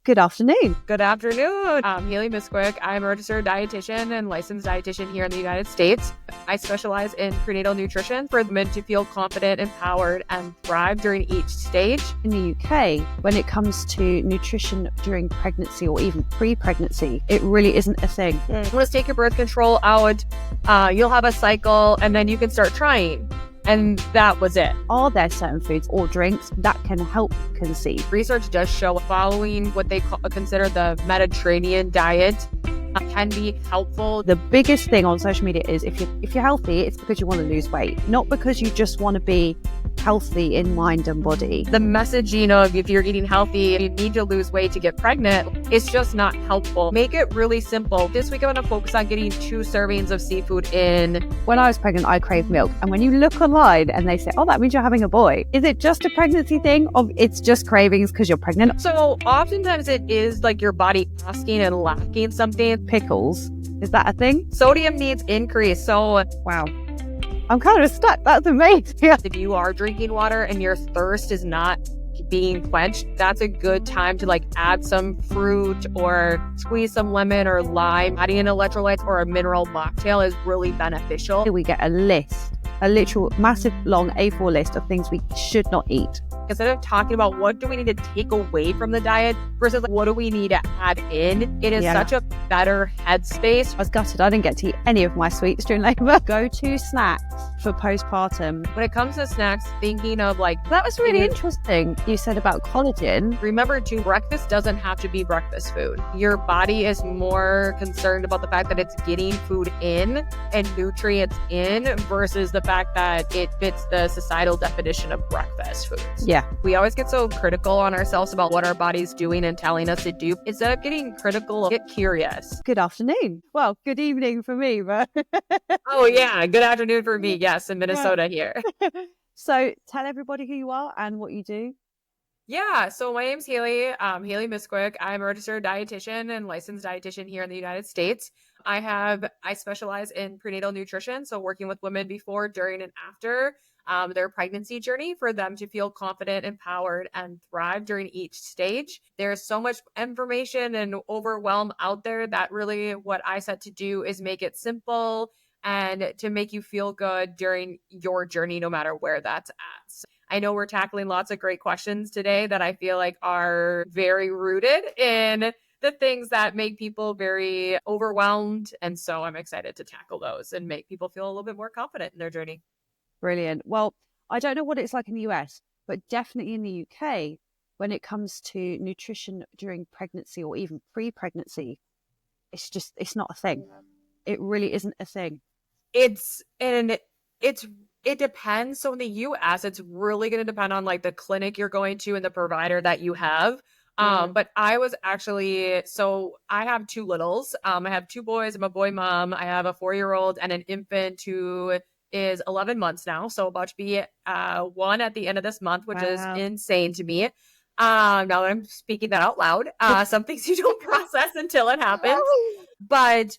Good afternoon. Good afternoon. I'm Haley Miskowiec. I'm a registered dietitian and licensed dietitian here in the United States. I specialize in prenatal nutrition for women to feel confident, empowered, and thrive during each stage. In the UK, when it comes to nutrition during pregnancy or even pre-pregnancy, it really isn't a thing. Let's take your birth control out. You'll have a cycle, and then you can start trying. And that was it. Are there certain foods or drinks that can help conceive? Research does show following what they consider the Mediterranean diet can be helpful. The biggest thing on social media is if you're healthy, it's because you want to lose weight, not because you just want to be healthy in mind and body. The messaging of if you're eating healthy and you need to lose weight to get pregnant, it's just not helpful. Make it really simple. This week I'm going to focus on getting 2 servings of seafood in. When I was pregnant, I craved milk. And when you look online and they say, oh, that means you're having a boy. Is it just a pregnancy thing or it's just cravings because you're pregnant? So oftentimes it is like your body asking and lacking something. Pickles. Is that a thing? Sodium needs increase. So wow. I'm kind of stuck. That's amazing. If you are drinking water and your thirst is not being quenched, that's a good time to add some fruit or squeeze some lemon or lime. Adding in electrolytes or a mineral mocktail is really beneficial. We get a list, a literal massive long A4 list of things we should not eat. Instead of talking about what do we need to take away from the diet versus what do we need to add in, it is such a better headspace. I was gutted I didn't get to eat any of my sweets during labor. Go-to snacks for postpartum. When it comes to snacks, thinking of that was really interesting. You said about collagen. Remember too, breakfast doesn't have to be breakfast food. Your body is more concerned about the fact that it's getting food in and nutrients in versus the fact that it fits the societal definition of breakfast foods. Yeah. We always get so critical on ourselves about what our body's doing and telling us to do. Instead of getting critical, get curious. Good afternoon. Well, good evening for me, but oh yeah, good afternoon for me. Yes, in Minnesota here. So tell everybody who you are and what you do. Yeah, so my name's Haley. Haley Miskowiec. I'm a registered dietitian and licensed dietitian here in the United States. I specialize in prenatal nutrition, so working with women before, during, and after their pregnancy journey for them to feel confident, empowered, and thrive during each stage. There's so much information and overwhelm out there that really what I set to do is make it simple and to make you feel good during your journey, no matter where that's at. I know we're tackling lots of great questions today that I feel like are very rooted in the things that make people very overwhelmed. And so I'm excited to tackle those and make people feel a little bit more confident in their journey. Brilliant. Well, I don't know what it's like in the US, but definitely in the UK, when it comes to nutrition during pregnancy or even pre-pregnancy, it's not a thing. It really isn't a thing. It depends. So in the US, it's really going to depend on the clinic you're going to and the provider that you have. But I was actually, so I have 2 littles. I have 2 boys. I'm a boy mom. I have a 4-year-old and an infant who is 11 months now. So about to be 1 at the end of this month, which is insane to me. Now that I'm speaking that out loud, some things you don't process until it happens. But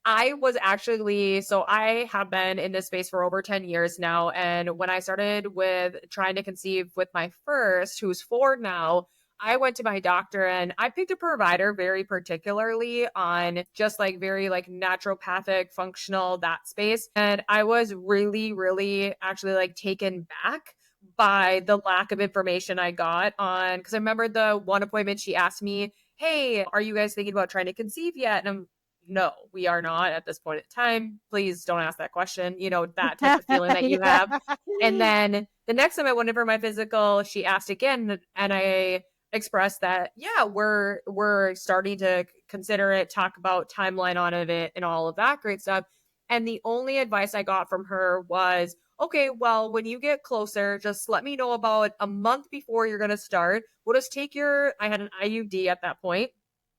I was actually, so I have been in this space for over 10 years now. And when I started with trying to conceive with my first, who's 4 now, I went to my doctor and I picked a provider very particularly on just very naturopathic, functional, that space. And I was really, really actually taken back by the lack of information I got on, because I remember the one appointment she asked me, hey, are you guys thinking about trying to conceive yet? And no, we are not at this point in time. Please don't ask that question. That type of feeling that you have. And then the next time I went in for my physical, she asked again, and I expressed that, yeah, we're starting to consider it, talk about timeline on it and all of that great stuff. And the only advice I got from her was, okay, well, when you get closer, just let me know about a month before you're going to start. We'll just take I had an IUD at that point.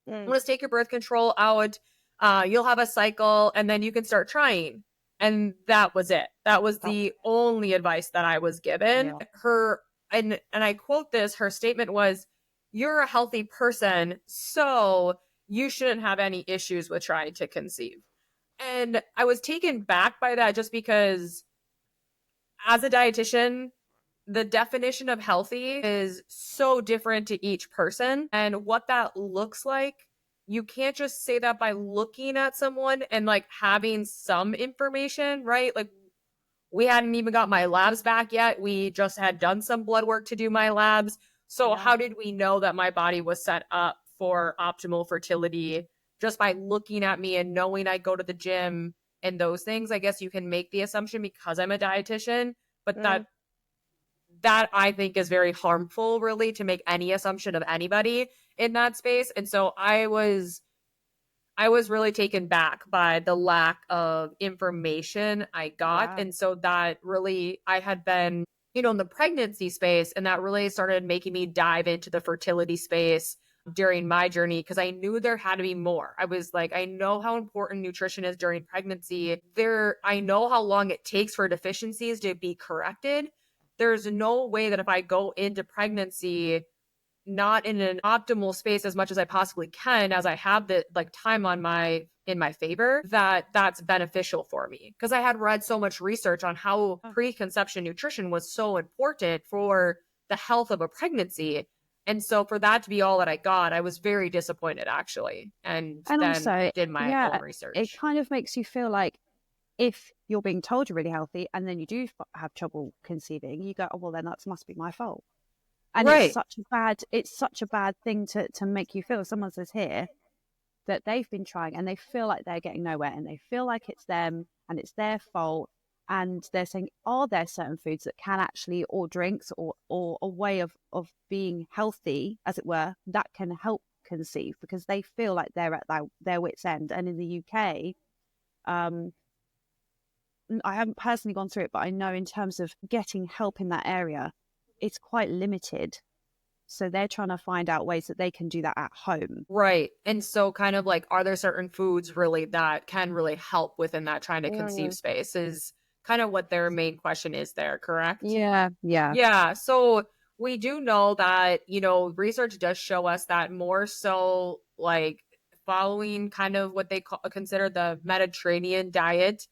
We'll just take your birth control out. You'll have a cycle and then you can start trying. And that was it. That was the only advice that I was given. Yeah. Her, and I quote this, her statement was, you're a healthy person, so you shouldn't have any issues with trying to conceive. And I was taken back by that just because as a dietitian, the definition of healthy is so different to each person. And what that looks like, you can't just say that by looking at someone and like having some information, right? Like we hadn't even got my labs back yet. We just had done some blood work to do my labs. So Yeah. how did we know that my body was set up for optimal fertility? Just by looking at me and knowing I go to the gym and those things. I guess you can make the assumption because I'm a dietitian, but Mm. that I think is very harmful, really, to make any assumption of anybody in that space. And so I was really taken back by the lack of information I got. Yeah. And so that really, I had been, in the pregnancy space, and that really started making me dive into the fertility space during my journey because I knew there had to be more. I was like, I know how important nutrition is during pregnancy. I know how long it takes for deficiencies to be corrected. There's no way that if I go into pregnancy not in an optimal space as much as I possibly can, as I have the like time in my favor, that's beneficial for me. Because I had read so much research on how preconception nutrition was so important for the health of a pregnancy. And so for that to be all that I got, I was very disappointed actually. And And then also, did my yeah, own it research. kind of makes you feel like if you're being told you're really healthy and then you do have trouble conceiving, you go, oh, well, then that must be my fault. And Right. it's such a bad thing to make you feel. Someone says here that they've been trying and they feel like they're getting nowhere and they feel like it's them and it's their fault. And they're saying, are there certain foods that can actually, or drinks or a way of being healthy, as it were, that can help conceive because they feel like they're at their wit's end. And in the UK, um, I haven't personally gone through it, but I know in terms of getting help in that area, it's quite limited. So they're trying to find out ways that they can do that at home. Right. And so kind of like, are there certain foods really that can really help within that trying to conceive Mm. space is kind of what their main question is there, correct? Yeah, yeah. Yeah. So we do know that, research does show us that more so like following kind of what they consider the Mediterranean diet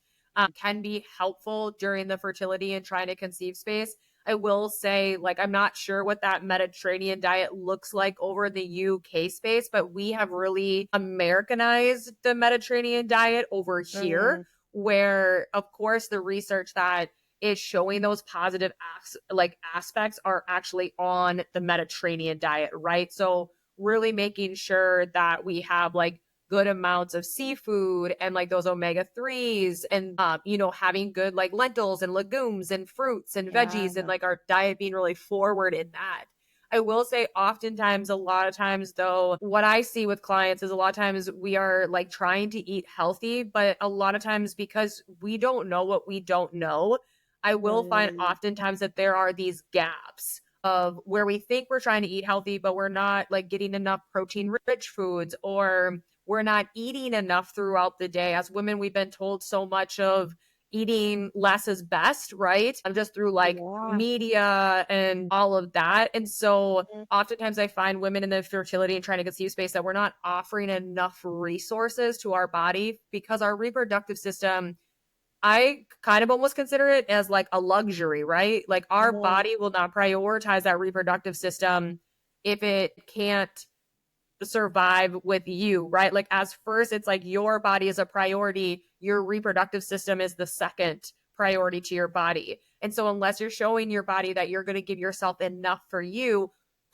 can be helpful during the fertility and trying to conceive space. I will say, like, I'm not sure what that Mediterranean diet looks like over the UK space, but we have really Americanized the Mediterranean diet over here, Mm. where, of course, the research that is showing those positive aspects are actually on the Mediterranean diet, right? So really making sure that we have like good amounts of seafood and like those omega-3s and having good like lentils and legumes and fruits and veggies and Yeah. like our diet being really forward in that. I will say oftentimes, a lot of times though, what I see with clients is a lot of times we are like trying to eat healthy, but a lot of times because we don't know what we don't know, I will find Mm. oftentimes that there are these gaps of where we think we're trying to eat healthy, but we're not like getting enough protein rich foods or we're not eating enough throughout the day. As women, we've been told so much of eating less is best, right? Just through like Yeah. media and all of that. And so Mm. oftentimes I find women in the fertility and trying to conceive space that we're not offering enough resources to our body because our reproductive system, I kind of almost consider it as like a luxury, right? Like our Mm. body will not prioritize that reproductive system if it can't survive with you, right? Like as first, it's like your body is a priority, your reproductive system is the second priority to your body. And so unless you're showing your body that you're going to give yourself enough for you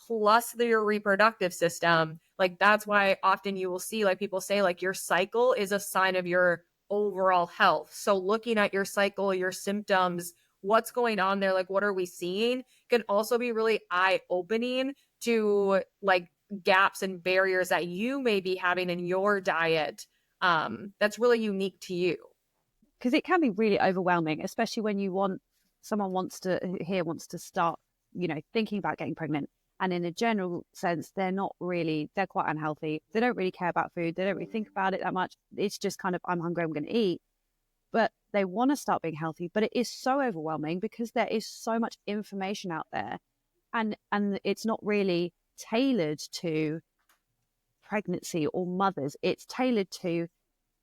plus your reproductive system, like that's why often you will see like people say like your cycle is a sign of your overall health. So looking at your cycle, your symptoms, what's going on there, like what are we seeing, can also be really eye opening to like gaps and barriers that you may be having in your diet that's really unique to you. Because it can be really overwhelming, especially when someone wants to start, thinking about getting pregnant. And in a general sense, they're quite unhealthy. They don't really care about food. They don't really think about it that much. It's just kind of, I'm hungry, I'm going to eat. But they want to start being healthy. But it is so overwhelming because there is so much information out there. And it's not really tailored to pregnancy or mothers. It's tailored to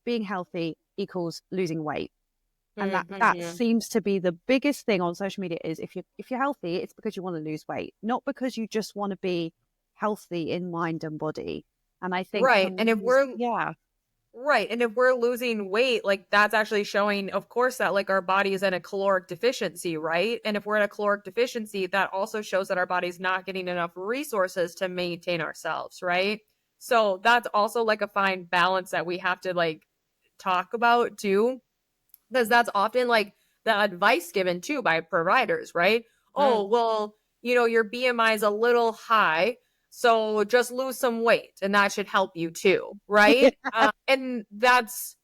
being healthy equals losing weight. And that Mm-hmm. seems to be the biggest thing on social media is if you're healthy, it's because you want to lose weight, not because you just want to be healthy in mind and body. And I think for Right. And if mums, we're yeah, Right. And if we're losing weight, like that's actually showing, of course, that like our body is in a caloric deficiency, right? And if we're in a caloric deficiency, that also shows that our body's not getting enough resources to maintain ourselves, right? So that's also like a fine balance that we have to like talk about too, because that's often like the advice given too by providers, right? mm, Oh, well, your BMI is a little high, so just lose some weight and that should help you too, right? And that's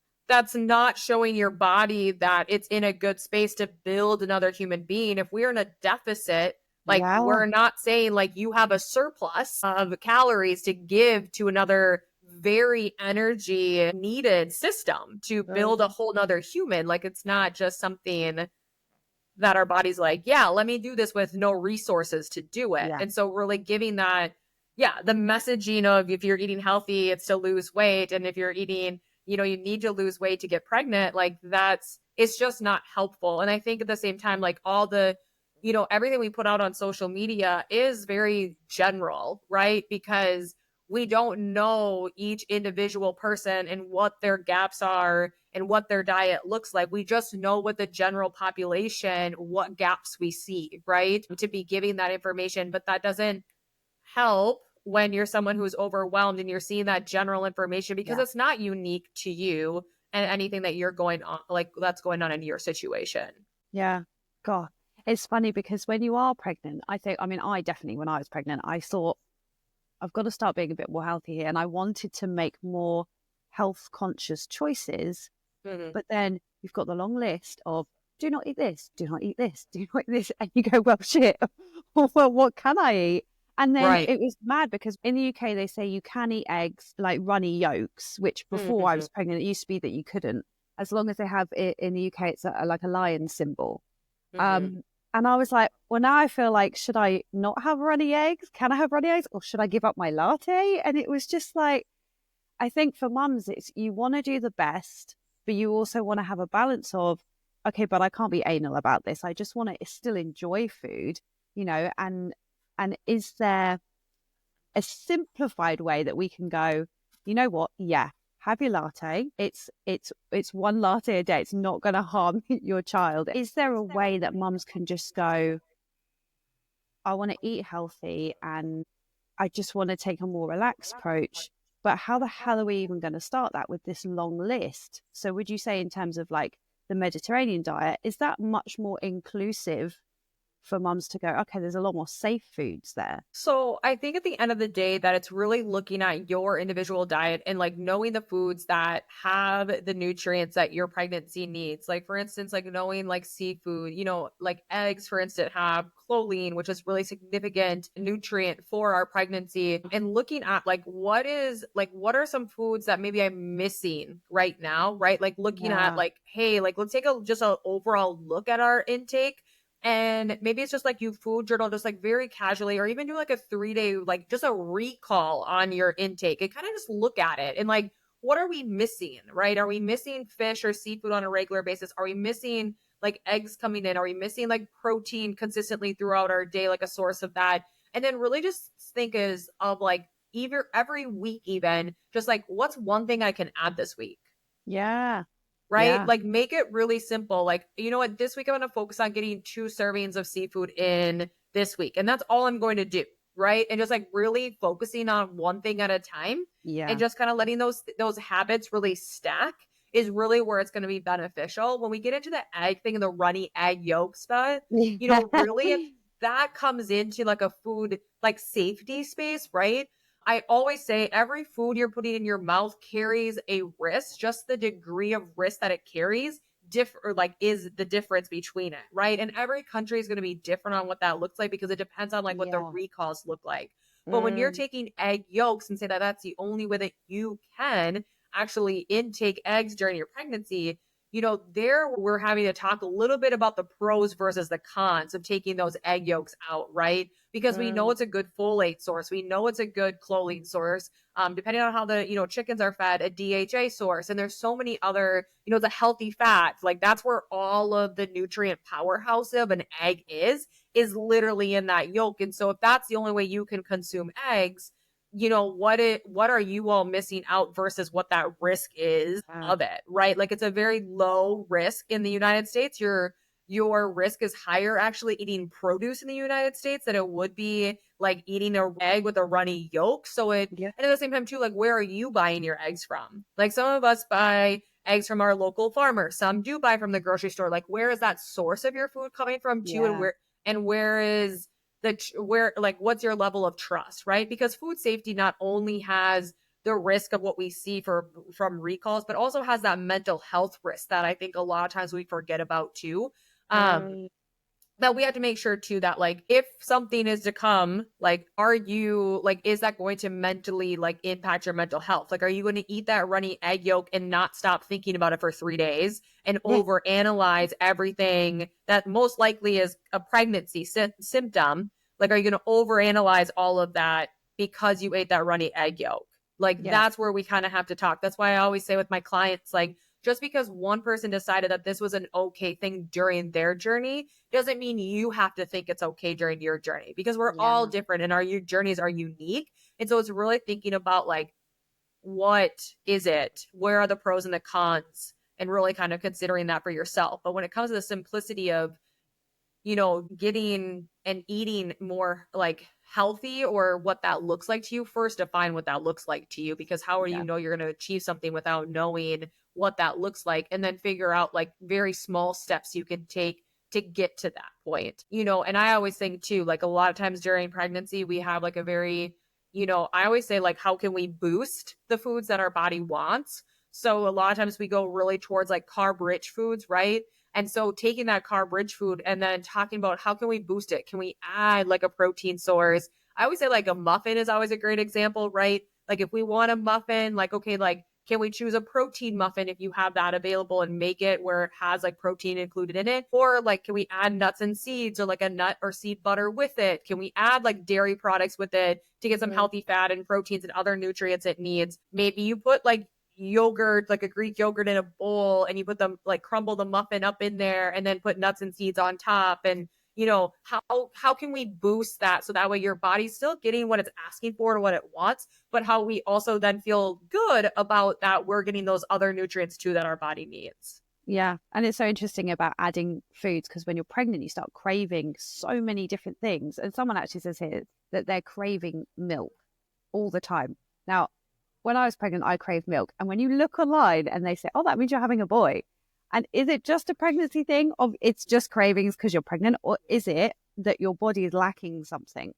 not showing your body that it's in a good space to build another human being. If we're in a deficit, like yeah, we're not saying like you have a surplus of calories to give to another very energy needed system to mm, build a whole nother human. Like it's not just something that our body's like, yeah, let me do this with no resources to do it. yeah, And so really giving that, yeah, the messaging of if you're eating healthy, it's to lose weight. And if you're eating, you need to lose weight to get pregnant, like it's just not helpful. And I think at the same time, like all the, everything we put out on social media is very general, right? Because we don't know each individual person and what their gaps are and what their diet looks like. We just know what the general population, what gaps we see, right? To be giving that information, but that doesn't help when you're someone who's overwhelmed and you're seeing that general information because yeah, it's not unique to you and anything that you're going on, like that's going on in your situation. yeah. God, it's funny because when you are pregnant, I mean, I definitely, when I was pregnant, I thought I've got to start being a bit more healthy here. And I wanted to make more health conscious choices. Mm-hmm. But then you've got the long list of do not eat this, do not eat this, do not eat this. And you go, well, shit, well, what can I eat? And then Right. it was mad because in the UK, they say you can eat eggs like runny yolks, which before I Mm-hmm. was pregnant, it used to be that you couldn't. As long as they have it in the UK, it's like a lion symbol. Mm-hmm. Um, and I was like, well, now I feel like, should I not have runny eggs? Can I have runny eggs? Or should I give up my latte? And it was just like, I think for mums, it's you want to do the best, but you also want to have a balance of, okay, but I can't be anal about this. I just want to still enjoy food, and is there a simplified way that we can go, you know what? Yeah, have your latte. It's one latte a day. It's not going to harm your child. Is there a way that mums can just go, I want to eat healthy and I just want to take a more relaxed approach. But how the hell are we even going to start that with this long list? So, would you say, in terms of like the Mediterranean diet, is that much more inclusive for mums to go, okay, there's a lot more safe foods there? So I think at the end of the day that it's really looking at your individual diet and like knowing the foods that have the nutrients that your pregnancy needs. Like for instance, like knowing like seafood, like eggs, for instance, have choline, which is really significant nutrient for our pregnancy. And looking at like what are some foods that maybe I'm missing right now, right? Like looking at Yeah. like, hey, like let's take a just a overall look at our intake and maybe it's just like you food journal just like very casually, or even do like a 3 day, like just a recall on your intake and kind of just look at it and like, what are we missing, right? Are we missing fish or seafood on a regular basis? Are we missing like eggs coming in? Are we missing like protein consistently throughout our day, like a source of that? And then really just think is of like either every week, even just like, what's one thing I can add this week? Yeah. Right? Yeah. Like make it really simple. Like, you know what? This week I'm going to focus on getting 2 servings of seafood in this week. And that's all I'm going to do. Right. And just like really focusing on one thing at a time and Yeah. just kind of letting those habits really stack is really where it's going to be beneficial. When we get into the egg thing and the runny egg yolk stuff, Yeah. really if that comes into like a food like safety space, right? I always say every food you're putting in your mouth carries a risk, just the degree of risk that it carries is the difference between it, right? And every country is going to be different on what that looks like because it depends on like what the Yeah. recalls look like. But when you're Mm, taking egg yolks and say that that's the only way that you can actually intake eggs during your pregnancy, there we're having to talk a little bit about the pros versus the cons of taking those egg yolks out, right? Because we know it's a good folate source. We know it's a good choline source. Depending on how the, chickens are fed, a DHA source. And there's so many other, the healthy fats. Like that's where all of the nutrient powerhouse of an egg is literally in that yolk. And so if that's the only way you can consume eggs, what are you all missing out versus what that risk is of it, right? Like it's a very low risk in the United States. Your risk is higher actually eating produce in the United States than it would be like eating an egg with a runny yolk. And at the same time too, like where are you buying your eggs from? Like some of us buy eggs from our local farmer. Some do buy from the grocery store. Like where is that source of your food coming from too? And where is what's your level of trust, right? Because food safety not only has the risk of what we see from recalls, but also has that mental health risk that I think a lot of times we forget about too. That we have to make sure too that like if something is to come, like is that going to mentally like impact your mental health? Like are you going to eat that runny egg yolk and not stop thinking about it for 3 days and overanalyze everything that most likely is a pregnancy symptom? Like are you going to overanalyze all of that because you ate that runny egg yolk? Like that's where we kind of have to talk. That's why I always say with my clients, like just because one person decided that this was an okay thing during their journey doesn't mean you have to think it's okay during your journey, because we're all different and our journeys are unique. And so it's really thinking about like, what is it? Where are the pros and the cons? And really kind of considering that for yourself. But when it comes to the simplicity of, getting and eating more like healthy or what that looks like to you, first define what that looks like to you, because how are you know you're going to achieve something without knowing what that looks like, and then figure out like very small steps you can take to get to that point. And I always think too, like a lot of times during pregnancy, we have like a very, I always say like, how can we boost the foods that our body wants? So a lot of times we go really towards like carb rich foods, right? And so taking that carb rich food and then talking about how can we boost it? Can we add like a protein source? I always say like a muffin is always a great example, right? Like if we want a muffin, like, okay, like can we choose a protein muffin if you have that available and make it where it has like protein included in it? Or like, can we add nuts and seeds or like a nut or seed butter with it? Can we add like dairy products with it to get some healthy fat and proteins and other nutrients it needs? Maybe you put like yogurt, like a Greek yogurt in a bowl, and you put them like crumble the muffin up in there and then put nuts and seeds on top. And how can we boost that so that way your body's still getting what it's asking for and what it wants, but how we also then feel good about that we're getting those other nutrients too that our body needs. Yeah. And it's so interesting about adding foods, because when you're pregnant, you start craving so many different things. And someone actually says here that they're craving milk all the time. Now, when I was pregnant, I craved milk. And when you look online and they say, oh, that means you're having a boy. And is it just a pregnancy thing, or it's just cravings because you're pregnant? Or is it that your body is lacking something?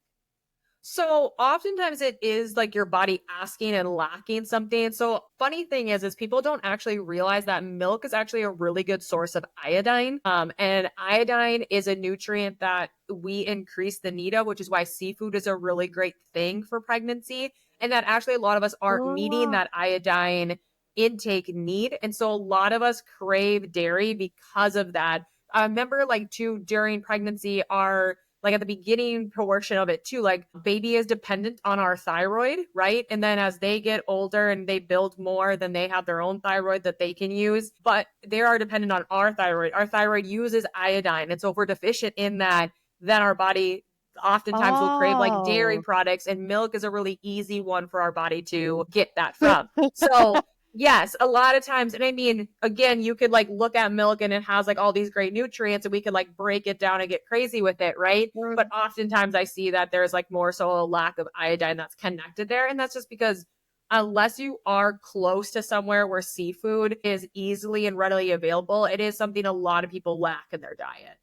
So oftentimes it is like your body asking and lacking something. So funny thing is people don't actually realize that milk is actually a really good source of iodine. And iodine is a nutrient that we increase the need of, which is why seafood is a really great thing for pregnancy. And that actually a lot of us aren't meeting that iodine intake need. And so a lot of us crave dairy because of that. I remember like too, during pregnancy, like at the beginning portion of it too, like baby is dependent on our thyroid, right? And then as they get older and they build more, then they have their own thyroid that they can use, but they are dependent on our thyroid. Our thyroid uses iodine. And so if we're deficient in that, then our body oftentimes will crave like dairy products, and milk is a really easy one for our body to get that from. So yes, a lot of times. And I mean, again, you could like look at milk and it has like all these great nutrients and we could like break it down and get crazy with it, right? But oftentimes I see that there's like more so a lack of iodine that's connected there. And that's just because unless you are close to somewhere where seafood is easily and readily available, it is something a lot of people lack in their diet.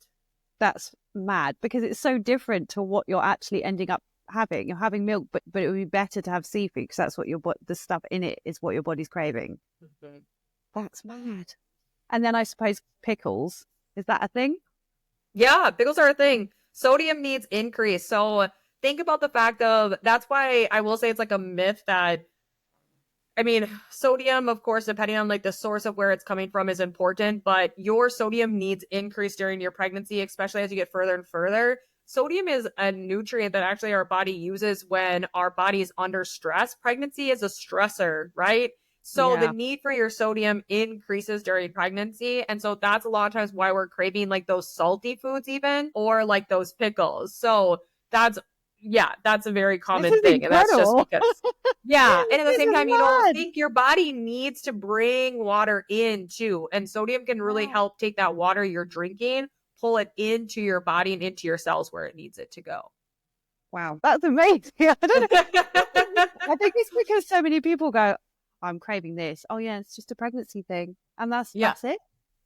That's mad, because it's so different to what you're actually ending up having. You're having milk, but it would be better to have seafood because that's what the stuff in it is what your body's craving. Mm-hmm. That's mad. And then I suppose pickles, is that a thing? Yeah, pickles are a thing. Sodium needs increase. So think about the fact of, that's why I will say it's like a myth that I mean, sodium, of course, depending on like the source of where it's coming from is important, but your sodium needs increase during your pregnancy, especially as you get further and further. Sodium is a nutrient that actually our body uses when our body is under stress. Pregnancy is a stressor, right? So the Yeah. need for your sodium increases during pregnancy. And so that's a lot of times why we're craving like those salty foods, even or like those pickles. So that's, yeah, that's a very This common is thing. And that's just incredible. because yeah. And at the This same is time, mad. think your body needs to bring water in too. And sodium can really Wow. help take that water you're drinking, pull it into your body and into your cells where it needs it to go. Wow. That's amazing. I don't know. I think it's because so many people go, I'm craving this. Oh yeah, it's just a pregnancy thing. And Yeah. that's it.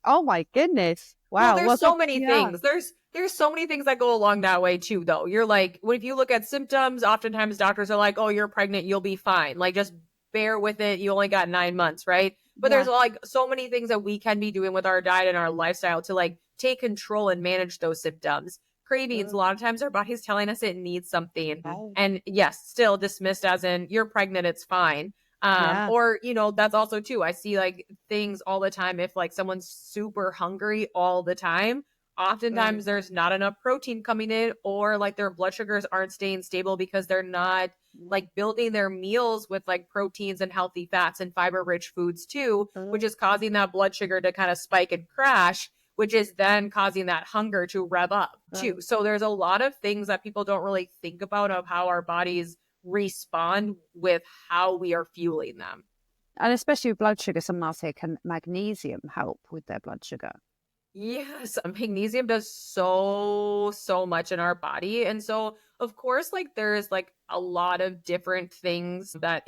Oh my goodness. Well, Wow. there's Well, so many yeah. things. There's so many things that go along that way too, though. You're like, if you look at symptoms, oftentimes doctors are like, "Oh, you're pregnant, you'll be fine. Like, just bear with it. You only got 9 months, right?" But there's Yeah. like so many things that we can be doing with our diet and our lifestyle to like take control and manage those symptoms. Cravings, a lot of times our body's telling us it needs something, Oh, and yes, still dismissed as in you're pregnant, it's fine. yeah. Or that's also too. I see like things all the time. If like someone's super hungry all the time, Mm. oftentimes there's not enough protein coming in, or like their blood sugars aren't staying stable because they're not like building their meals with like proteins and healthy fats and fiber rich foods too, which is causing that blood sugar to kind of spike and crash, which is then causing that hunger to rev up too. So there's a lot of things that people don't really think about of how our bodies respond with how we are fueling them. And especially with blood sugar, someone else here, can magnesium help with their blood sugar? Yes, magnesium does so much in our body. And so, of course, like there's like a lot of different things that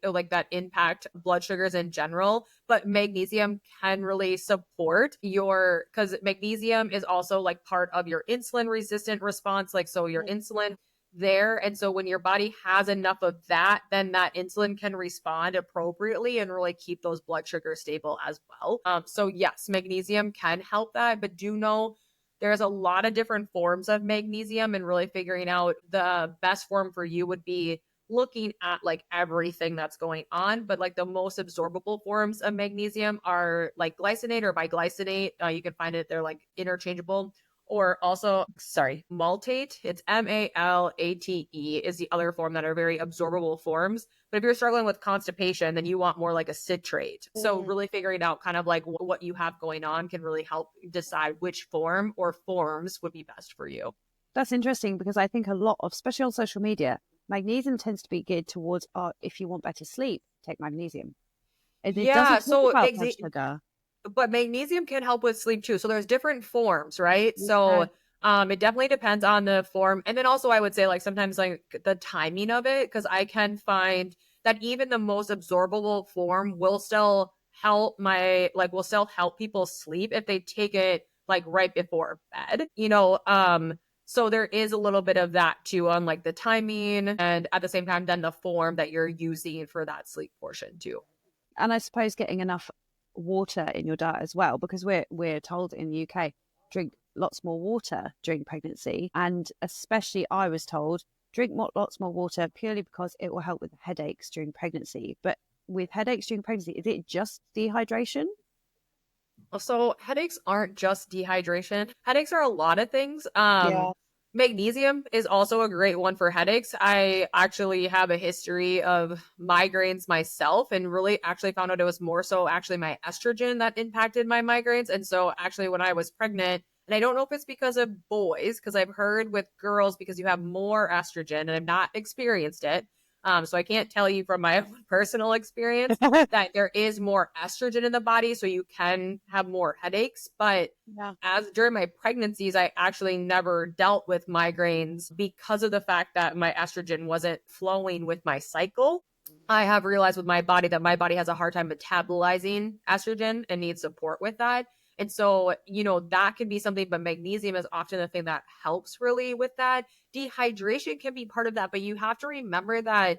like that impact blood sugars in general, but magnesium can really support because magnesium is also like part of your insulin resistant response. Like, so your insulin there. And so when your body has enough of that, then that insulin can respond appropriately and really keep those blood sugars stable as well. So yes, magnesium can help that, but do know there's a lot of different forms of magnesium, and really figuring out the best form for you would be looking at like everything that's going on. But like the most absorbable forms of magnesium are like glycinate or biglycinate. You can find it, they're like interchangeable, or also, sorry, maltate. It's malate is the other form that are very absorbable forms. But if you're struggling with constipation, then you want more like a citrate. So really figuring out kind of like what you have going on can really help decide which form or forms would be best for you. That's interesting because I think a lot of, especially on social media, magnesium tends to be geared towards, if you want better sleep, take magnesium. And it Yeah, doesn't talk so about blood sugar. but magnesium can help with sleep too. So there's different forms, right? Yeah. So it definitely depends on the form. And then also I would say like sometimes like the timing of it, because I can find that even the most absorbable form will still will still help people sleep if they take it like right before bed. So there is a little bit of that too on like the timing, and at the same time then the form that you're using for that sleep portion too. And I suppose getting enough water in your diet as well, because we're told in the UK, drink lots more water during pregnancy. And especially I was told, lots more water purely because it will help with headaches during pregnancy. But with headaches during pregnancy, is it just dehydration? So headaches aren't just dehydration. Headaches are a lot of things. Yeah. Magnesium is also a great one for headaches. I actually have a history of migraines myself, and really actually found out it was more so actually my estrogen that impacted my migraines. And so actually when I was pregnant, and I don't know if it's because of boys, because I've heard with girls because you have more estrogen, and I've not experienced it. So I can't tell you from my own personal experience that there is more estrogen in the body, so you can have more headaches. But Yeah. as during my pregnancies, I actually never dealt with migraines because of the fact that my estrogen wasn't flowing with my cycle. I have realized with my body that my body has a hard time metabolizing estrogen and needs support with that. And so, that can be something, but magnesium is often the thing that helps really with that. Dehydration can be part of that, but you have to remember that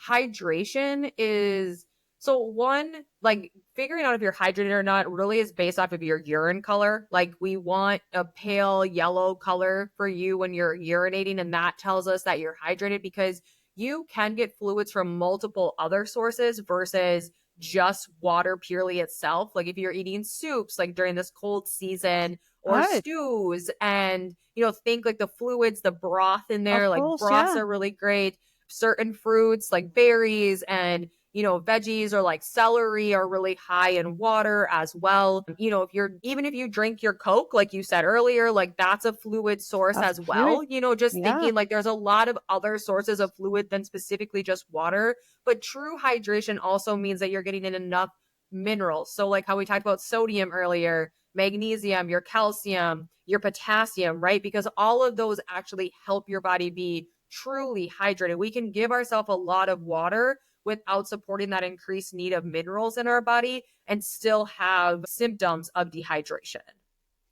hydration is so one, like figuring out if you're hydrated or not really is based off of your urine color. Like we want a pale yellow color for you when you're urinating, and that tells us that you're hydrated, because you can get fluids from multiple other sources versus just water purely itself. Like if you're eating soups, like during this cold season, or Oh, stews, and, think like the fluids, the broth in of there, like course, broths yeah. are really great. Certain fruits like berries and veggies or like celery are really high in water as well. If you drink your Coke, like you said earlier, like that's a fluid source That's as fluid. well. Just Yeah. thinking like there's a lot of other sources of fluid than specifically just water. But true hydration also means that you're getting in enough minerals. So like how we talked about sodium earlier, magnesium, your calcium, your potassium, right? Because all of those actually help your body be truly hydrated. We can give ourselves a lot of water without supporting that increased need of minerals in our body and still have symptoms of dehydration.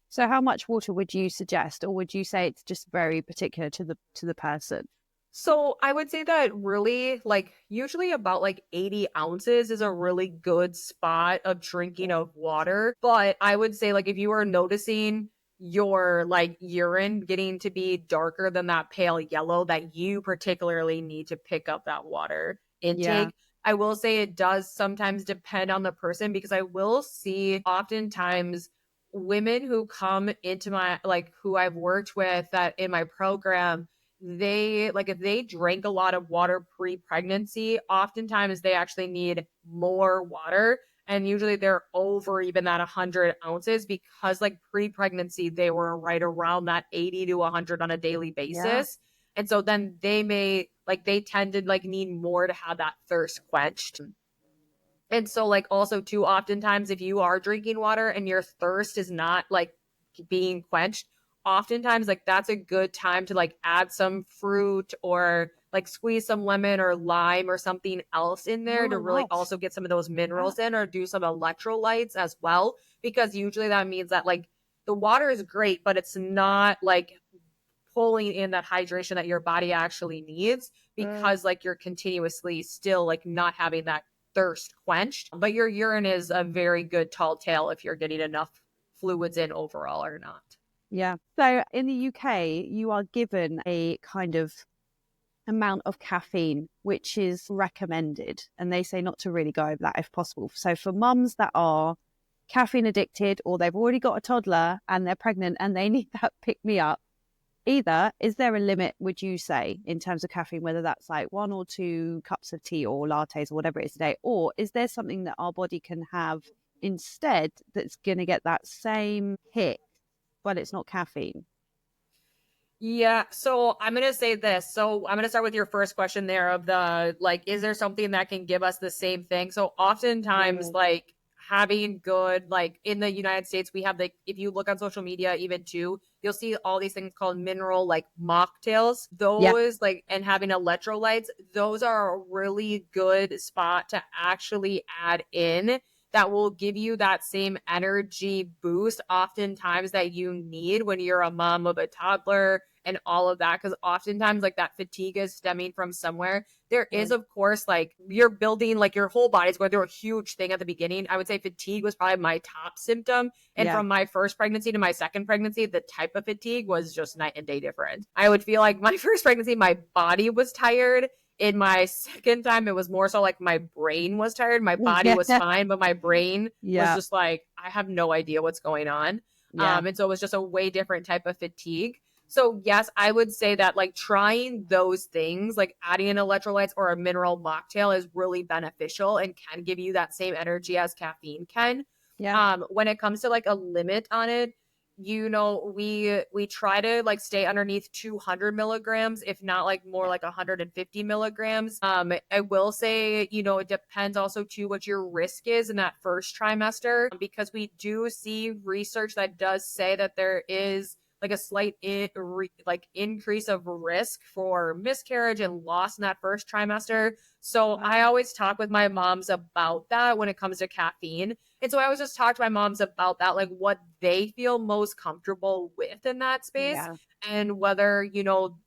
So how much water would you suggest, or would you say it's just very particular to the person? So I would say that really, like, usually about like 80 ounces is a really good spot of drinking of water. But I would say, like, if you are noticing your like urine getting to be darker than that pale yellow, that you particularly need to pick up that water Yeah. intake. I will say it does sometimes depend on the person, because I will see oftentimes women who come into my, like, who I've worked with that in my program, they like, if they drank a lot of water pre-pregnancy, oftentimes they actually need more water, and usually they're over even that 100 ounces, because like pre-pregnancy they were right around that 80 to 100 on a daily Yeah. basis. And so then they tend to like need more to have that thirst quenched. And so, like, also too, oftentimes if you are drinking water and your thirst is not like being quenched, oftentimes like that's a good time to like add some fruit or like squeeze some lemon or lime or something else in there to Oh, really nice. also get some of those Yeah. minerals in, or do some electrolytes as well, because usually that means that like the water is great, but it's not like pulling in that hydration that your body actually needs, Mm. because like you're continuously still like not having that thirst quenched. But your urine is a very good tall tale if you're getting enough fluids in overall or not. Yeah. So in the UK, you are given a kind of amount of caffeine which is recommended, and they say not to really go over that if possible. So for mums that are caffeine addicted, or they've already got a toddler and they're pregnant and they need that pick me up, either is there a limit, would you say, in terms of caffeine, whether that's like 1 or 2 cups of tea or lattes or whatever it is a day, or is there something that our body can have instead that's going to get that same hit but it's not caffeine? Yeah, so I'm going to say this. So I'm going to start with your first question there of the like, is there something that can give us the same thing? So oftentimes, Mm. like, having good, like in the United States, we have like, if you look on social media, even too, you'll see all these things called mineral like mocktails. Yeah. Those like, and having electrolytes, those are a really good spot to actually add in, that will give you that same energy boost oftentimes that you need when you're a mom of a toddler and all of that. Because oftentimes like that fatigue is stemming from somewhere. There is, Mm. of course, like you're building, like your whole body's going through a huge thing at the beginning. I would say fatigue was probably my top symptom. And Yeah. from my first pregnancy to my second pregnancy, the type of fatigue was just night and day different. I would feel like my first pregnancy, my body was tired. In my second time, it was more so like my brain was tired. My body was Yeah. fine, but my brain was Yeah. just like, I have no idea what's going on. Yeah. And so it was just a way different type of fatigue. So yes, I would say that like trying those things, like adding in electrolytes or a mineral mocktail, is really beneficial and can give you that same energy as caffeine can. Yeah. When it comes to like a limit on it, we try to like stay underneath 200 milligrams, if not like more like 150 milligrams. I will say, it depends also to what your risk is in that first trimester, because we do see research that does say that there is like a slight increase of risk for miscarriage and loss in that first trimester. So I always talk with my moms about that when it comes to caffeine. And so I always just talk to my moms about that, like what they feel most comfortable with in that space. Yeah. And whether,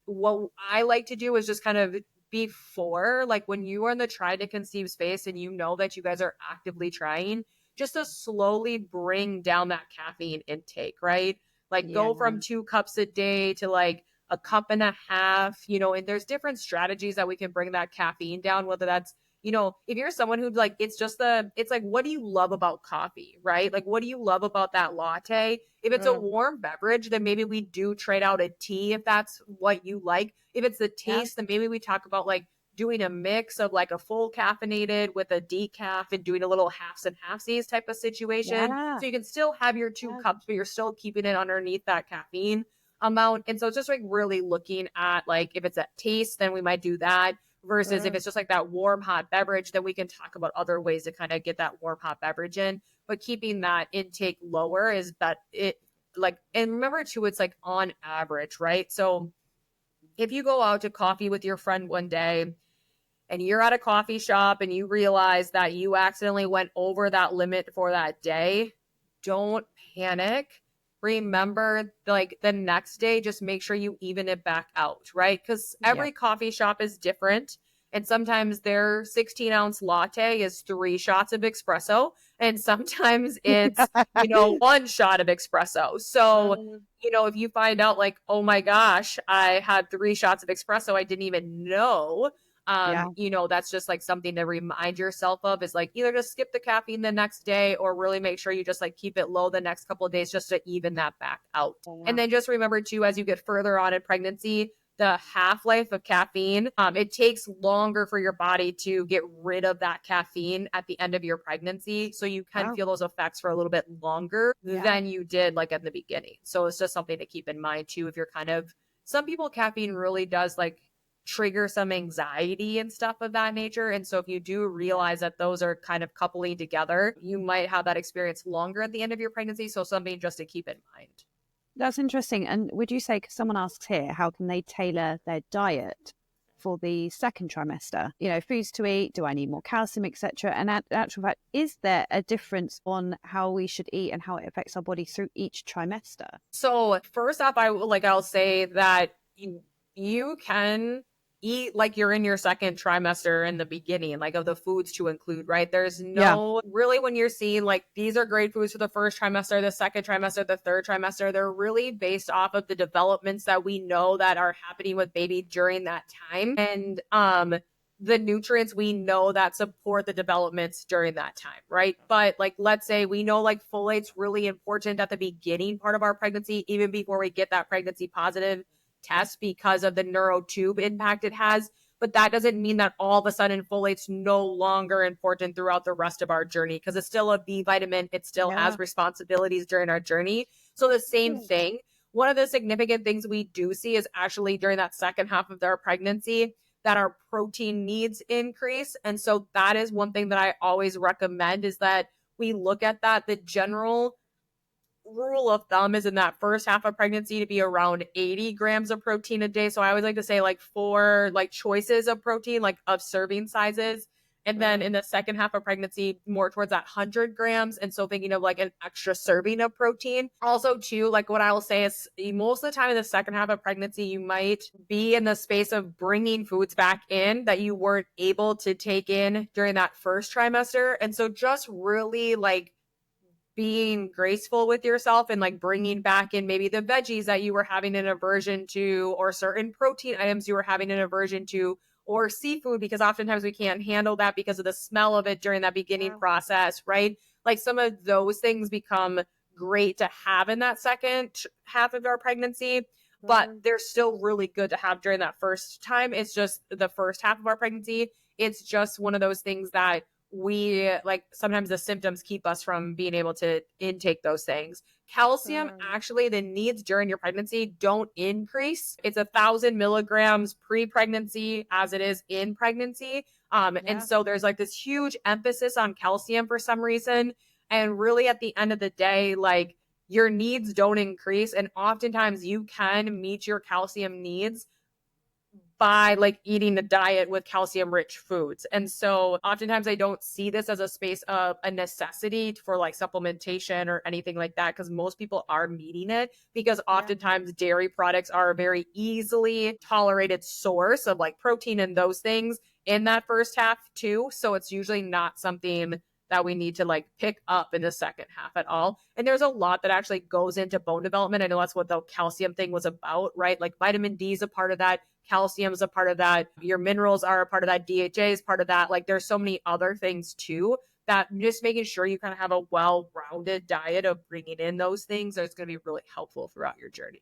what I like to do is just kind of before, like when you are in the try to conceive space and you know that you guys are actively trying, just to slowly bring down that caffeine intake, right? Like Yeah. go from 2 cups a day to like a cup and a half, and there's different strategies that we can bring that caffeine down, whether that's, if you're someone who's like, it's like, what do you love about coffee, right? Like, what do you love about that latte? If it's a warm beverage, then maybe we do trade out a tea if that's what you like. If it's the taste, then maybe we talk about like doing a mix of like a full caffeinated with a decaf and doing a little halves and halfsies type of situation. So you can still have your 2 cups, but you're still keeping it underneath that caffeine amount. And so it's just like really looking at like, if it's a taste, then we might do that. Versus if it's just like that warm, hot beverage, then we can talk about other ways to kind of get that warm, hot beverage in. But keeping that intake lower is that it like, and remember too, it's like on average, right? So if you go out to coffee with your friend one day and you're at a coffee shop and you realize that you accidentally went over that limit for that day, don't panic. Remember, like the next day, just make sure you even it back out, right? Because every coffee shop is different. And sometimes their 16-ounce latte is 3 shots of espresso. And sometimes it's, 1 shot of espresso. So, if you find out like, oh my gosh, I had 3 shots of espresso, I didn't even know. That's just like something to remind yourself of, is like either just skip the caffeine the next day or really make sure you just like keep it low the next couple of days just to even that back out. And then just remember too, as you get further on in pregnancy, the half-life of caffeine, it takes longer for your body to get rid of that caffeine at the end of your pregnancy. So you can feel those effects for a little bit longer than you did like at the beginning. So it's just something to keep in mind too. If you're some people, caffeine really does like trigger some anxiety and stuff of that nature. And so if you do realize that those are kind of coupling together, you might have that experience longer at the end of your pregnancy. So something just to keep in mind. That's interesting. And would you say, because someone asks here, how can they tailor their diet for the second trimester? Foods to eat, do I need more calcium, etc.? And in actual fact, is there a difference on how we should eat and how it affects our body through each trimester? So first off, I'll say that you can eat like you're in your second trimester in the beginning, like of the foods to include, right? There's really, when you're seeing like, these are great foods for the first trimester, the second trimester, the third trimester, they're really based off of the developments that we know that are happening with baby during that time. And, the nutrients we know that support the developments during that time, right? But like, let's say we know like folate's really important at the beginning part of our pregnancy, even before we get that pregnancy positive test, because of the neurotube impact it has. But that doesn't mean that all of a sudden folate's no longer important throughout the rest of our journey, because it's still a B vitamin. It still has responsibilities during our journey. So the same thing. One of the significant things we do see is actually during that second half of their pregnancy that our protein needs increase. And so that is one thing that I always recommend, is that we look at that. The general rule of thumb is in that first half of pregnancy to be around 80 grams of protein a day. So I always like to say like 4 like choices of protein, like of serving sizes. And then in the second half of pregnancy, more towards that 100 grams. And so thinking of like an extra serving of protein. Also too, like what I will say is most of the time in the second half of pregnancy, you might be in the space of bringing foods back in that you weren't able to take in during that first trimester. And so just really like being graceful with yourself and like bringing back in maybe the veggies that you were having an aversion to, or certain protein items you were having an aversion to, or seafood, because oftentimes we can't handle that because of the smell of it during that beginning process, right? Like some of those things become great to have in that second half of our pregnancy, but they're still really good to have during that first time. It's just the first half of our pregnancy. It's just one of those things that we like, sometimes the symptoms keep us from being able to intake those things. Calcium, actually, the needs during your pregnancy don't increase. It's 1,000 milligrams pre-pregnancy as it is in pregnancy. And so there's like this huge emphasis on calcium for some reason. And really at the end of the day, like your needs don't increase. And oftentimes you can meet your calcium needs by like eating a diet with calcium rich foods. And so oftentimes I don't see this as a space of a necessity for like supplementation or anything like that, because most people are meeting it, because oftentimes dairy products are a very easily tolerated source of like protein and those things in that first half too. So it's usually not something that we need to like pick up in the second half at all. And there's a lot that actually goes into bone development. I know that's what the calcium thing was about, right? Like vitamin D is a part of that. Calcium is a part of that. Your minerals are a part of that. DHA is part of that. Like there's so many other things too, that just making sure you kind of have a well-rounded diet of bringing in those things is going to be really helpful throughout your journey.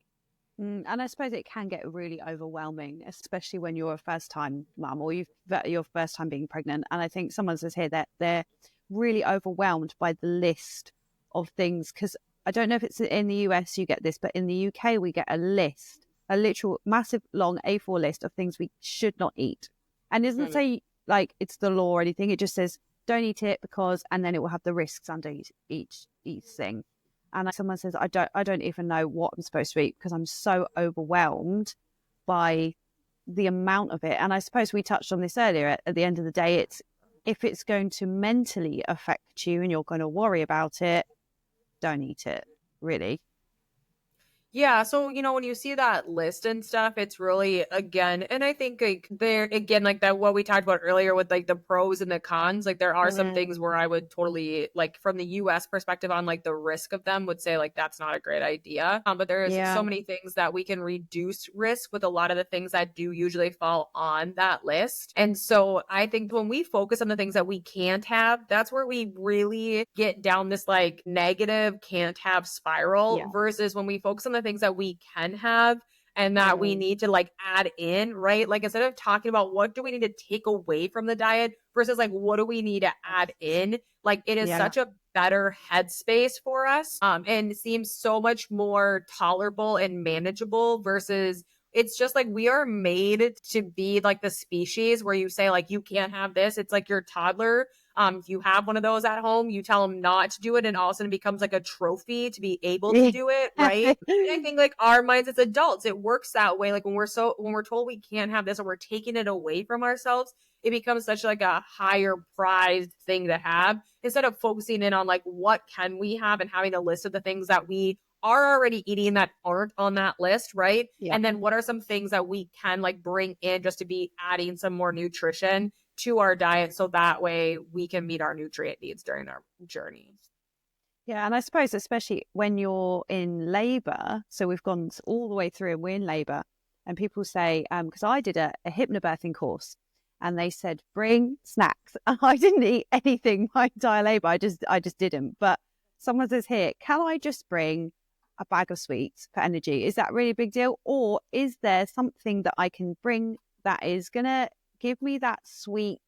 And I suppose it can get really overwhelming, especially when you're a first-time mum or your first time being pregnant. And I think someone says here that they're really overwhelmed by the list of things, because I don't know if it's in the US you get this, but in the UK we get a list, a literal massive long A4 list of things we should not eat. And it doesn't say like it's the law or anything. It just says don't eat it because, and then it will have the risks under each thing. And someone says, I don't even know what I'm supposed to eat because I'm so overwhelmed by the amount of it. And I suppose we touched on this earlier. At the end of the day, it's if it's going to mentally affect you and you're going to worry about it, don't eat it, really. Yeah, so when you see that list and stuff, it's really again, and I think like there again, like that what we talked about earlier with like the pros and the cons, like there are some things where I would totally like from the US perspective on like the risk of them would say like that's not a great idea. But there's so many things that we can reduce risk with a lot of the things that do usually fall on that list. And so I think when we focus on the things that we can't have, that's where we really get down this like negative can't have spiral versus when we focus on the things that we can have and that we need to like add in, right? Like instead of talking about what do we need to take away from the diet versus like what do we need to add in, like it is such a better headspace for us and seems so much more tolerable and manageable versus it's just like we are made to be like the species where you say like you can't have this. It's like your toddler. If you have one of those at home, you tell them not to do it, and all of a sudden it becomes like a trophy to be able to do it, right? And I think like our minds as adults, it works that way. Like when we're told we can't have this or we're taking it away from ourselves, it becomes such like a higher prized thing to have instead of focusing in on like what can we have and having a list of the things that we are already eating that aren't on that list, right? And then what are some things that we can like bring in just to be adding some more nutrition to our diet so that way we can meet our nutrient needs during our journey. Yeah, and I suppose especially when you're in labor, so we've gone all the way through and we're in labor, and people say, because I did a hypnobirthing course, and they said bring snacks. I didn't eat anything my entire labor. I just didn't. But someone says here, can I just bring a bag of sweets for energy? Is that really a big deal, or is there something that I can bring that is gonna give me that sweet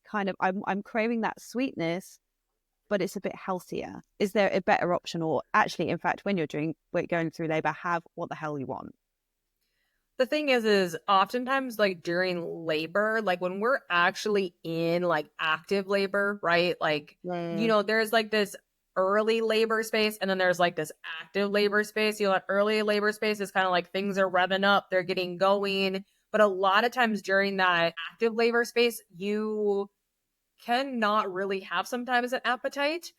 kind of, I'm craving that sweetness, but it's a bit healthier? Is there a better option? Or actually, in fact, when you're going through labor, have what the hell you want? The thing is oftentimes like during labor, like when we're actually in like active labor, right? Like, there's like this early labor space and then there's like this active labor space. That early labor space is kind of like things are revving up, they're getting going. But a lot of times during that active labor space, you cannot really have sometimes an appetite.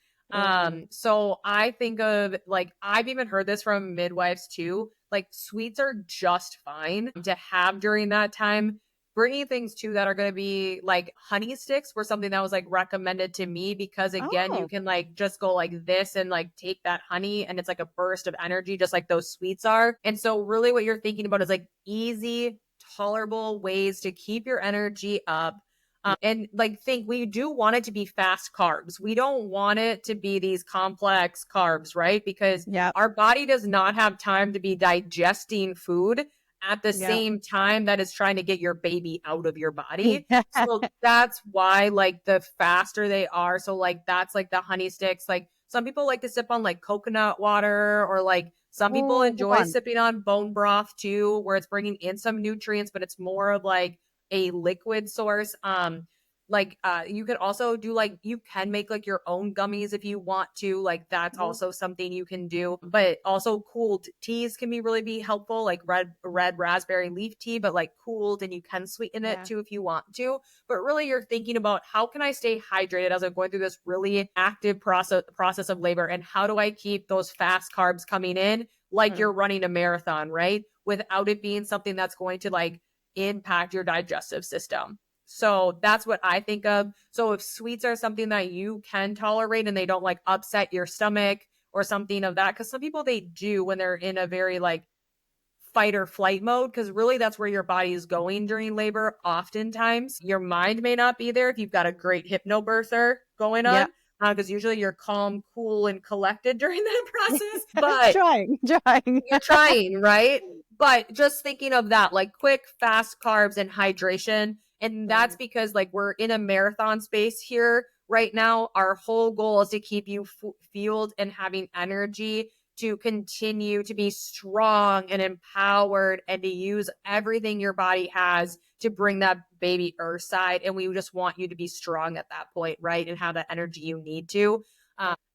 So I think of like, I've even heard this from midwives too, like sweets are just fine to have during that time. Bringing things too that are going to be like honey sticks were something that was like recommended to me because again, you can like just go like this and like take that honey and it's like a burst of energy, just like those sweets are. And so really what you're thinking about is like easy, tolerable ways to keep your energy up. And like we do want it to be fast carbs. We don't want it to be these complex carbs, right? Because our body does not have time to be digesting food at the same time that is trying to get your baby out of your body. So that's why like the faster they are. So like that's like the honey sticks. Like some people like to sip on like coconut water or like some people enjoy sipping on bone broth too, where it's bringing in some nutrients, but it's more of like a liquid source. You could also do like you can make like your own gummies if you want to, like that's also something you can do. But also cooled teas can be helpful, like red raspberry leaf tea, but like cooled, and you can sweeten it too if you want to. But really you're thinking about how can I stay hydrated as I'm going through this really active process of labor, and how do I keep those fast carbs coming in like you're running a marathon, right? Without it being something that's going to like impact your digestive system. So that's what I think of. So if sweets are something that you can tolerate and they don't like upset your stomach or something of that, because some people they do when they're in a very like fight or flight mode, because really that's where your body is going during labor. Oftentimes your mind may not be there if you've got a great hypnobirther going Yeah. on, because usually you're calm, cool, and collected during that process. But Trying. you're trying, right? But just thinking of that, like quick, fast carbs and hydration. And that's because like we're in a marathon space here right now. Our whole goal is to keep you fueled and having energy to continue to be strong and empowered and to use everything your body has to bring that baby earth side. And we just want you to be strong at that point, right? And have that energy you need to.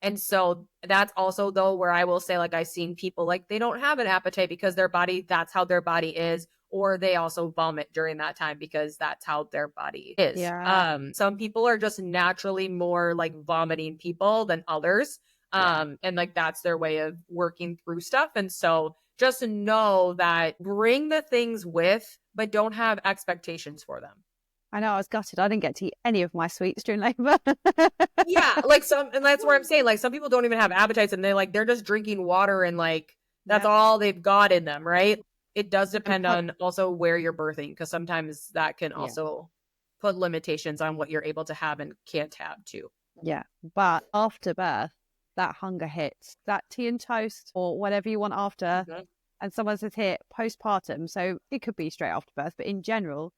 And so that's also though where I will say like I've seen people like they don't have an appetite because their body, that's how their body is, or they also vomit during that time because that's how their body is. Yeah. Some people are just naturally more like vomiting people than others. And like that's their way of working through stuff. And so just know that bring the things with, but don't have expectations for them. I know, I was gutted. I didn't get to eat any of my sweets during labor. Yeah, like and that's where I'm saying, like some people don't even have appetites and they're just drinking water and like that's all they've got in them, right? It does depend on also where you're birthing, because sometimes that can also put limitations on what you're able to have and can't have too. Yeah, but after birth, that hunger hits. That tea and toast or whatever you want after, and someone says here postpartum, so it could be straight after birth, but in general,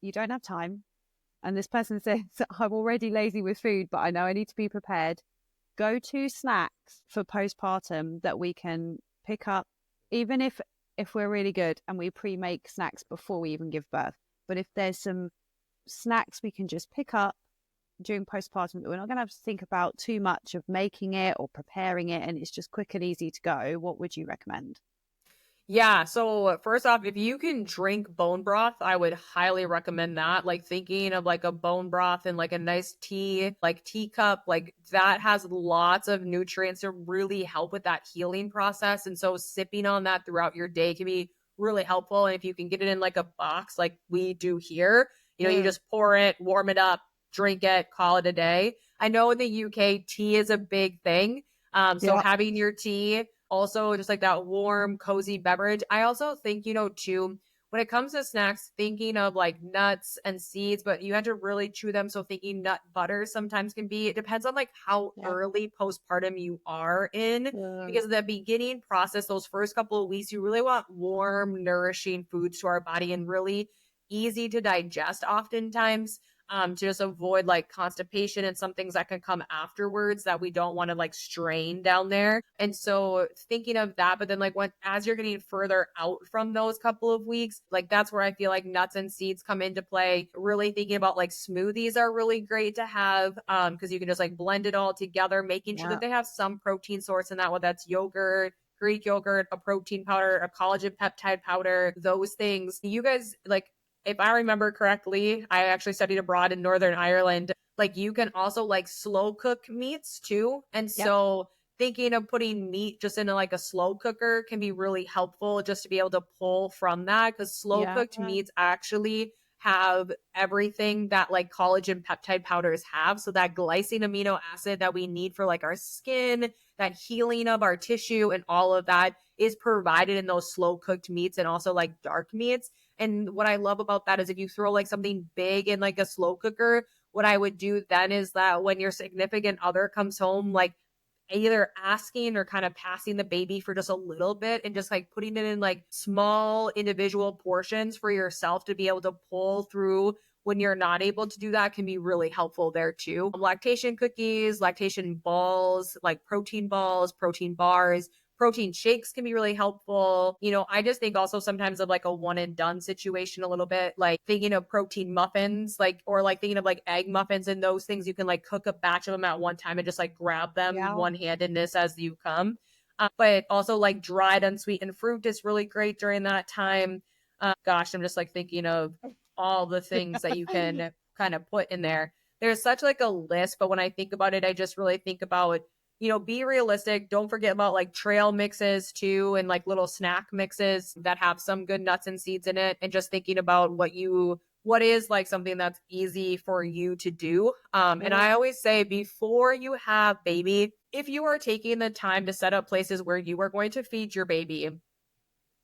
you don't have time. And this person says, I'm already lazy with food, but I know I need to be prepared. Go to snacks for postpartum that we can pick up, even if we're really good and we pre-make snacks before we even give birth. But if there's some snacks we can just pick up during postpartum that we're not going to have to think about too much of making it or preparing it, and it's just quick and easy to go, what would you recommend? Yeah. So first off, if you can drink bone broth, I would highly recommend that. Like thinking of like a bone broth and like a nice tea, like teacup, like that has lots of nutrients to really help with that healing process. And so sipping on that throughout your day can be really helpful. And if you can get it in like a box, like we do here, you just pour it, warm it up, drink it, call it a day. I know in the UK, tea is a big thing. So having your tea, also just like that warm, cozy beverage. I also think, too, when it comes to snacks, thinking of like nuts and seeds, but you have to really chew them. So thinking nut butter sometimes can be, it depends on like how early postpartum you are in, because the beginning process, those first couple of weeks, you really want warm, nourishing foods to our body and really easy to digest oftentimes. To just avoid like constipation and some things that can come afterwards that we don't want to like strain down there. And so thinking of that, but then like as you're getting further out from those couple of weeks, like that's where I feel like nuts and seeds come into play. Really thinking about like smoothies are really great to have, because you can just like blend it all together, making sure that they have some protein source in that, whether that's yogurt, Greek yogurt, a protein powder, a collagen peptide powder, those things. You guys like, if I remember correctly, I actually studied abroad in Northern Ireland. Like you can also like slow cook meats too. And so thinking of putting meat just into like a slow cooker can be really helpful just to be able to pull from that, because slow cooked meats actually have everything that like collagen peptide powders have. So that glycine amino acid that we need for like our skin, that healing of our tissue and all of that is provided in those slow cooked meats and also like dark meats. And what I love about that is if you throw like something big in like a slow cooker, what I would do then is that when your significant other comes home, like either asking or kind of passing the baby for just a little bit and just like putting it in like small individual portions for yourself to be able to pull through when you're not able to do that can be really helpful there too. Lactation cookies, lactation balls, like protein balls, protein bars, protein shakes can be really helpful. I just think also sometimes of like a one and done situation a little bit, like thinking of protein muffins, like, or like thinking of like egg muffins and those things. You can like cook a batch of them at one time and just like grab them one-handedness as you come. But also like dried unsweetened fruit is really great during that time. Gosh, I'm just like thinking of all the things that you can kind of put in there. There's such like a list, but when I think about it, I just really think about be realistic. Don't forget about like trail mixes too, and like little snack mixes that have some good nuts and seeds in it. And just thinking about what you what is like something that's easy for you to do. And I always say before you have baby, if you are taking the time to set up places where you are going to feed your baby,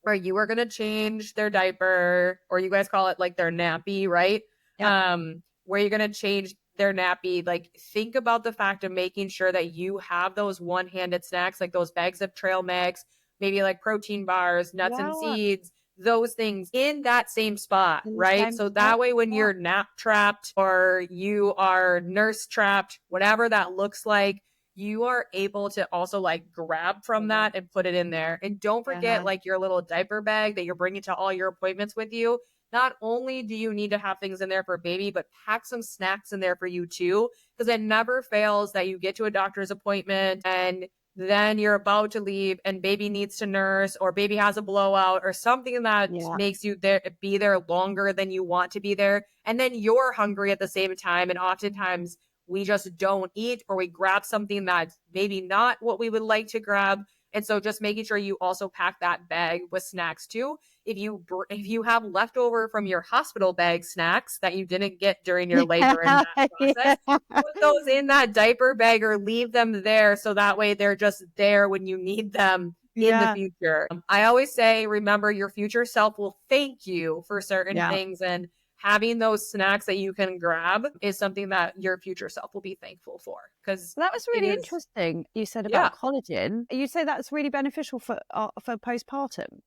where you are going to change their diaper, or you guys call it like their nappy, right? Yep. Where you're going to change their nappy, like think about the fact of making sure that you have those one-handed snacks, like those bags of trail mix, maybe like protein bars, nuts and Yeah. seeds, those things in that same spot, In the right? same So spot. that way, when Yeah. you're nap trapped or you are nurse trapped, whatever that looks like, you are able to also like grab from that and put it in there. And don't forget like your little diaper bag that you're bringing to all your appointments with you. Not only do you need to have things in there for baby, but pack some snacks in there for you too. Because it never fails that you get to a doctor's appointment and then you're about to leave and baby needs to nurse, or baby has a blowout or something that makes you be there longer than you want to be there. And then you're hungry at the same time. And oftentimes we just don't eat, or we grab something that's maybe not what we would like to grab. And so just making sure you also pack that bag with snacks too. If you have leftover from your hospital bag snacks that you didn't get during your labor and that process, put those in that diaper bag or leave them there, so that way they're just there when you need them in the future. I always say, remember, your future self will thank you for certain things, and having those snacks that you can grab is something that your future self will be thankful for. Because that was really interesting. You said about collagen. You say that's really beneficial for postpartum.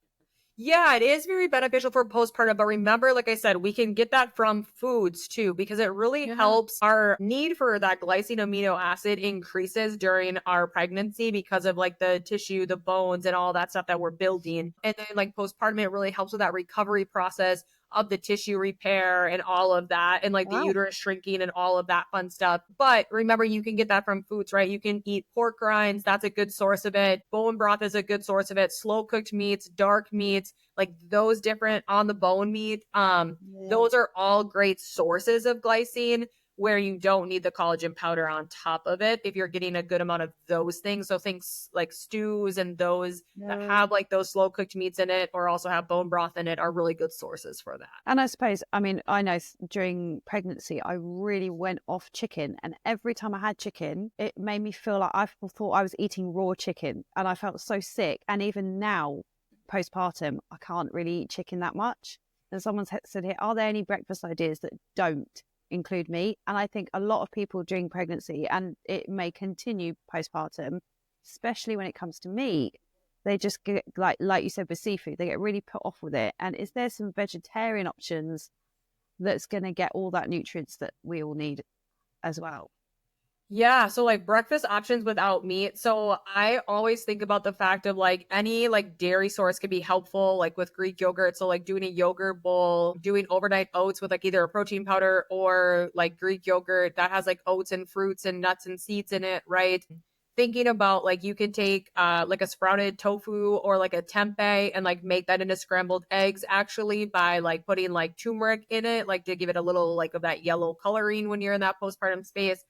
Yeah, it is very beneficial for postpartum. But remember, like I said, we can get that from foods too, because it really helps. Our need for that glycine amino acid increases during our pregnancy because of like the tissue, the bones, and all that stuff that we're building. And then like postpartum, it really helps with that recovery process of the tissue repair and all of that, and like the uterus shrinking and all of that fun stuff. But remember, you can get that from foods, right? You can eat pork rinds. That's a good source of it. Bone broth is a good source of it. Slow cooked meats, dark meats, like those different on the bone meat. Those are all great sources of glycine, where you don't need the collagen powder on top of it if you're getting a good amount of those things. So things like stews and those that have like those slow cooked meats in it, or also have bone broth in it, are really good sources for that. And I suppose, I mean, I know during pregnancy, I really went off chicken, and every time I had chicken, it made me feel like I thought I was eating raw chicken, and I felt so sick. And even now, postpartum, I can't really eat chicken that much. And someone said here, are there any breakfast ideas that don't include meat? And I think a lot of people during pregnancy, and it may continue postpartum, especially when it comes to meat, they just get like you said with seafood, they get really put off with it. And is there some vegetarian options that's going to get all that nutrients that we all need as well? Yeah, so like breakfast options without meat. So I always think about the fact of like any like dairy source could be helpful, like with Greek yogurt. So like doing a yogurt bowl, doing overnight oats with like either a protein powder or like Greek yogurt that has like oats and fruits and nuts and seeds in it, right? Thinking about like you can take like a sprouted tofu or like a tempeh and like make that into scrambled eggs, actually, by like putting like turmeric in it, like to give it a little like of that yellow coloring when you're in that postpartum space.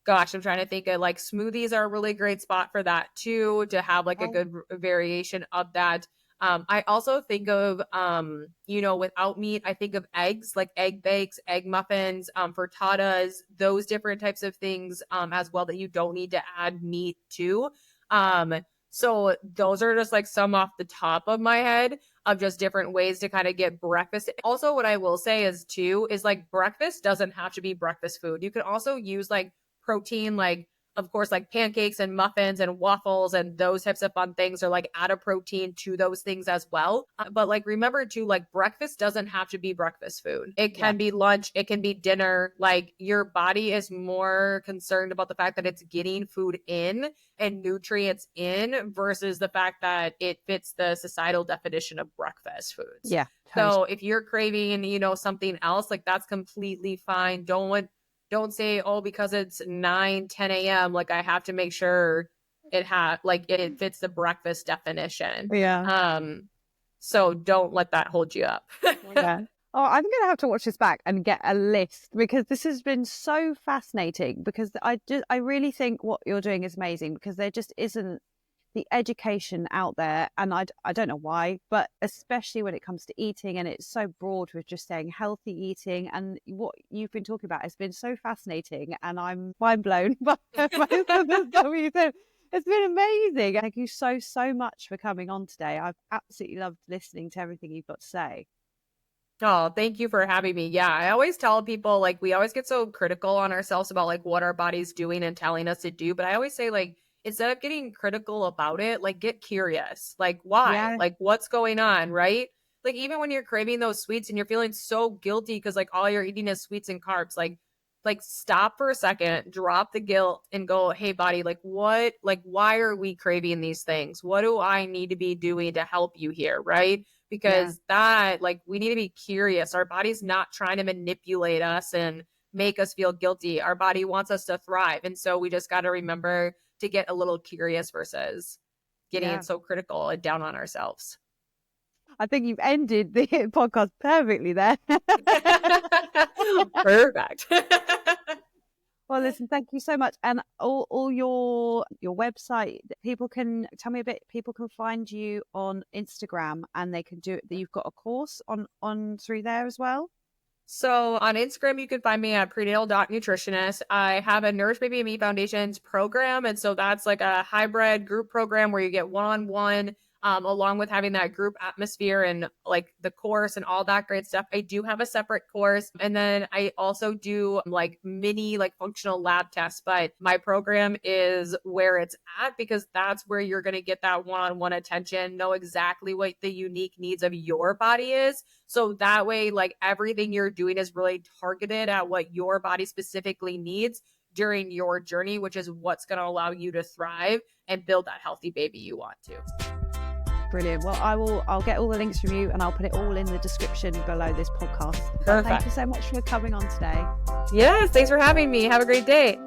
Gosh, I'm trying to think of like smoothies are a really great spot for that too, to have like a good variation of that. I also think of, without meat, I think of eggs, like egg bakes, egg muffins, frittatas, those different types of things as well that you don't need to add meat to. So those are just like some off the top of my head of just different ways to kind of get breakfast. Also, what I will say is like breakfast doesn't have to be breakfast food. You can also use like protein, like of course, like pancakes and muffins and waffles and those types of fun things, are like add a protein to those things as well. But like remember too, like breakfast doesn't have to be breakfast food. It can be lunch, it can be dinner. Like your body is more concerned about the fact that it's getting food in and nutrients in versus the fact that it fits the societal definition of breakfast foods. Yeah. So if you're craving, something else, like that's completely fine. Don't say, oh, because it's 9, 10 a.m., like I have to make sure it fits the breakfast definition. Yeah. So don't let that hold you up. Yeah. Oh, I'm going to have to watch this back and get a list, because this has been so fascinating, because I really think what you're doing is amazing, because there just isn't the education out there, and I don't know why, but especially when it comes to eating, and it's so broad with just saying healthy eating, and what you've been talking about has been so fascinating, and I'm mind blown by most of the stuff you said. It's been amazing. Thank you so much for coming on today. I've absolutely loved listening to everything you've got to say. Oh, thank you for having me. Yeah, I always tell people, like, we always get so critical on ourselves about like what our body's doing and telling us to do. But I always say, like, instead of getting critical about it, like, get curious. Like, why? Yeah, Like, what's going on, right? Like, even when you're craving those sweets and you're feeling so guilty because like all you're eating is sweets and carbs, like stop for a second, drop the guilt and go, hey body, like what, like why are we craving these things? What do I need to be doing to help you here, right? Because that, like, we need to be curious. Our body's not trying to manipulate us and make us feel guilty. Our body wants us to thrive. And so we just got to remember to get a little curious versus getting so critical and down on ourselves. I think you've ended the podcast perfectly there. Perfect. Well, listen, thank you so much. And all your website, people can tell me a bit, people can find you on Instagram and they can do it. You've got a course on through there as well. So on Instagram, you can find me at prenatal.nutritionist. I have a Nourish Baby and Me Foundations program. And so that's like a hybrid group program where you get one-on-one, along with having that group atmosphere and like the course and all that great stuff. I do have a separate course. And then I also do like mini like functional lab tests, but my program is where it's at because that's where you're going to get that one-on-one attention, know exactly what the unique needs of your body is. So that way, like everything you're doing is really targeted at what your body specifically needs during your journey, which is what's going to allow you to thrive and build that healthy baby you want to. Brilliant. Well, I'll get all the links from you and I'll put it all in the description below this podcast. Perfect. Thank you so much for coming on today. Yes, thanks for having me. Have a great day.